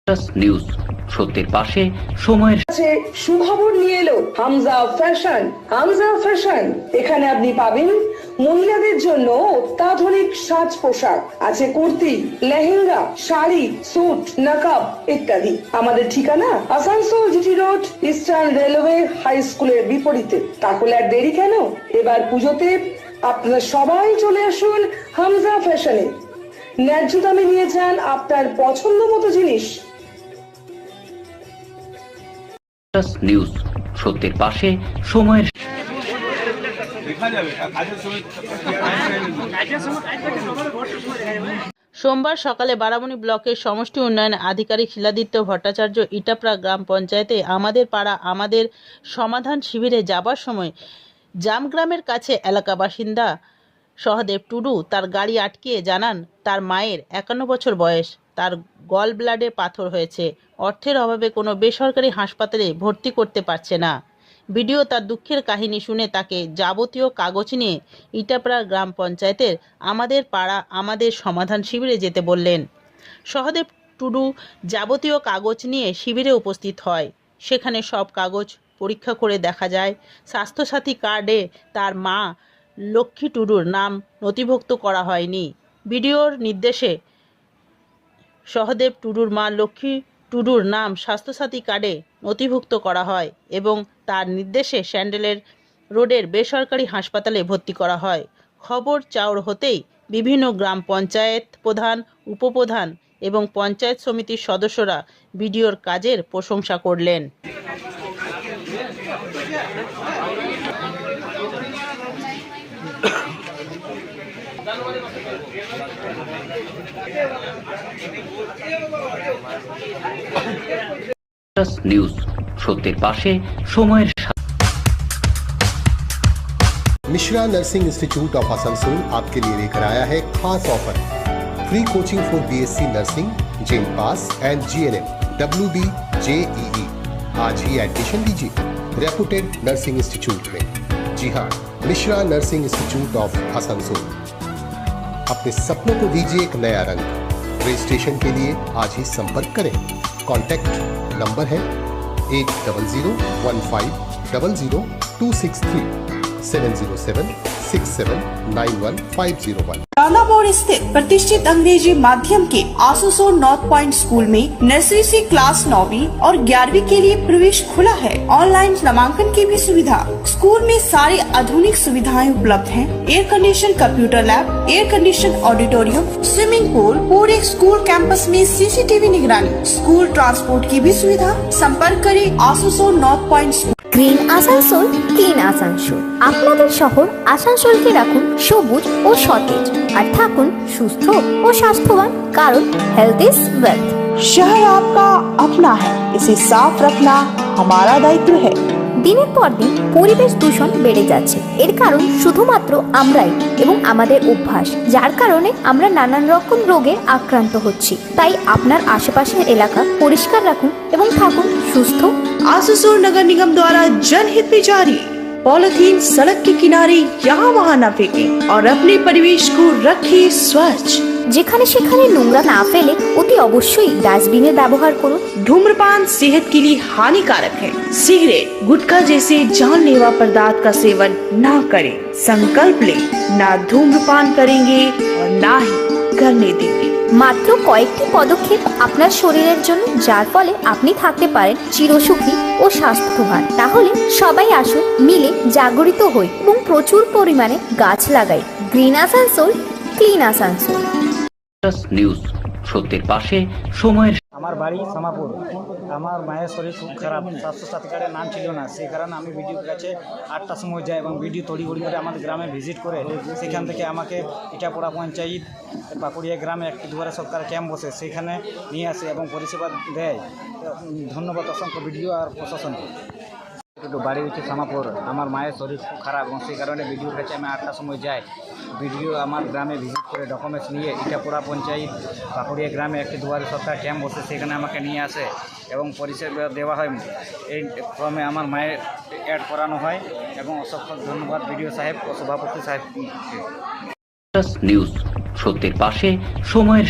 News সত্যের পাশে সময়ের সুখবর নিয়ে এলো হামজা ফ্যাশন। হামজা ফ্যাশন, এখানে আপনি পাবেন মহিলাদের জন্য অত্যাধুনিক সাজ পোশাক, আছে কুর্তি, লেহেঙ্গা, শাড়ি, স্যুট, নকাব ইত্যাদি। আমাদের ঠিকানা Asansol GT road, eastern railway high স্কুলের বিপরীতে। তাহলে আর দেরি কেন, এবার পুজোতে আপনারা সবাই চলে আসুন হামজা ফ্যাশনে। ন্যায্য দামে নিয়ে যান আপনার পছন্দ মতো জিনিস। নিউজ সত্যের পাশে সময়ের সোমবার সকালে বারামণি ব্লকের সমষ্টি উন্নয়ন আধিকারিক শিলাদিত্য ভট্টাচার্য ইটাপড়া গ্রাম পঞ্চায়েতে আমাদের পাড়া আমাদের সমাধান শিবিরে যাবার সময় জামগ্রামের কাছে এলাকা বাসিন্দা সহদেব টুডু তার গাড়ি আটকিয়ে জানান তার মায়ের 51 বছর বয়স, তার গল ব্লাডে পাথর হয়েছে, অর্থের অভাবে কোনো বেসরকারি হাসপাতালে ভর্তি করতে পারছে না। ভিডিও তার দুঃখের কাহিনী শুনে তাকে যাবতীয় কাগজ নিয়ে ইটাপড়া গ্রাম পঞ্চায়েতের আমাদের পাড়া আমাদের সমাধান শিবিরে যেতে বললেন। সহদেব টুডু যাবতীয় কাগজ নিয়ে শিবিরে উপস্থিত হয়। সেখানে সব কাগজ পরীক্ষা করে দেখা যায় স্বাস্থ্যসাথী কার্ডে তার মা লক্ষ্মী টুডুর নাম নথিভুক্ত করা হয়নি। ভিডিওর নির্দেশে সহদেব টুডুর মা লক্ষ্মী টুডুর নাম স্বাস্থ্যসাথী কার্ডে নথিভুক্ত করা হয় এবং তার নির্দেশে স্যান্ডেলের রোডের বেসরকারি হাসপাতালে ভর্তি করা হয়। খবর চাউর হতেই বিভিন্ন গ্রাম পঞ্চায়েত প্রধান, উপপ্রধান এবং পঞ্চায়েত সমিতির সদস্যরা ভিডিওর কাজের প্রশংসা করলেন। নিউজ সত্যের পাশে সময়ের Mishra nursing institute of Asansol आपके लिए लेकर आया है खास offer. Free coaching for BSc nursing, जेम pass and GNM, WB, JEE। आज ही एडमिशन लीजिए रेपुटेड नर्सिंग इंस्टीट्यूट में। जी हाँ, Mishra nursing institute of Asansol. अपने सपनों को दीजिए एक नया रंग। रजिस्ट्रेशन के लिए आज ही संपर्क करें। कॉन्टैक्ट नंबर है 8015000263 707679151। रानापुर स्थित प्रतिष्ठित अंग्रेजी माध्यम के आसनसोल नॉर्थ पॉइंट स्कूल में नर्सरी से क्लास 9वीं और 11वीं के लिए प्रवेश खुला है। ऑनलाइन नामांकन की भी सुविधा। स्कूल में सारी आधुनिक सुविधाएं उपलब्ध हैं। Air condition computer lab, air condition auditorium, swimming pool, पूरे स्कूल कैंपस में सीसीटीवी निगरानी, स्कूल ट्रांसपोर्ट की भी सुविधा। संपर्क करें Asansol north point school. Green Asansol, clean Asansol. আপনাদের শহর আসানসোলকে রাখুন সবুজ ও সতেজ, আর থাকুন সুস্থ ও স্বাস্থ্যবান, কারণ হেলথ ইজ ওয়েলথ। शहर आपका अपना है, इसे साफ रखना हमारा दायित्व है। দিনের পর দিন পরিবেশ দূষণ বেড়ে যাচ্ছে। এর কারণ শুধুমাত্র আমরাই এবং আমাদের অভ্যাস, যার কারণে আমরা নানান রকম রোগে আক্রান্ত হচ্ছি। তাই আপনার আশেপাশের এলাকা পরিষ্কার রাখুন এবং থাকুন সুস্থ। आसनसोल नगर निगम द्वारा जनहित में जारी। पॉलिथीन सड़क के किनारे यहाँ वहाँ न फेंकें और अपने परिवेश को रखें स्वच्छ। যেখানে সেখানে নোংরা না ফেলে অতি অবশ্যই ডাস্টবিনের ব্যবহার করুন। धूम्रपान सेहत के लिए हानिकारक है। सिगरेट, गुटखा जैसे जानलेवा पदार्थ का सेवन न करें। संकल्प लें, ना धूम्रपान करेंगे और ना ही करने देंगे। মাত্র কয়েকটি পদক্ষেপ আপনার শরীরের জন্য, যার ফলে আপনি থাকতে পারেন চিরসুখী ও স্বাস্থ্যবান। তাহলে সবাই আসুন, মিলে জাগরিত হই এবং প্রচুর পরিমাণে গাছ লাগাই। Green Asansol, clean Asansol. News সত্যের পাশে সময়ের আমার বাড়ি সামাপুর। আমার মায়ের শরীর খুব খারাপ, স্বাস্থ্যসাথী কার্ডের নাম ছিল না, সেই কারণে আমি ভিডিওর কাছে 8টার সময় যাই এবং ভিডিও তড়িঘড়ি করে আমাদের গ্রামে ভিজিট করে সেখান থেকে আমাকে ইটাপড়া পঞ্চায়েত পাকুড়িয়া গ্রামে একটি দুয়ারে সরকার ক্যাম্প বসে, সেখানে নিয়ে আসে এবং পরিষেবা দেয়। ধন্যবাদ অসংখ্য ভিডিও আর প্রশাসনকে। একটু বাড়ি হচ্ছে সামাপুর। আমার মায়ের শরীর খুব খারাপ এবং সেই কারণে ভিডিওর কাছে আমি 8টার সময় যাই। ভিডিও আমার গ্রামে ভিজিট করে ডকুমেন্টস নিয়ে ইটাপড়া পঞ্চায়েত পাকুড়িয়া গ্রামে একটি দুয়ারে সরকার ক্যাম্প বসে, সেখানে আমাকে নিয়ে আসে এবং পরিষেবা দেওয়া হয়। এই ক্রমে আমার মায়ের অ্যাড করানো হয় এবং অসংখ্য ধন্যবাদ ভিডিও সাহেব ও সভাপতি সাহেবকে। নিউজ সত্যের পাশে সময়ের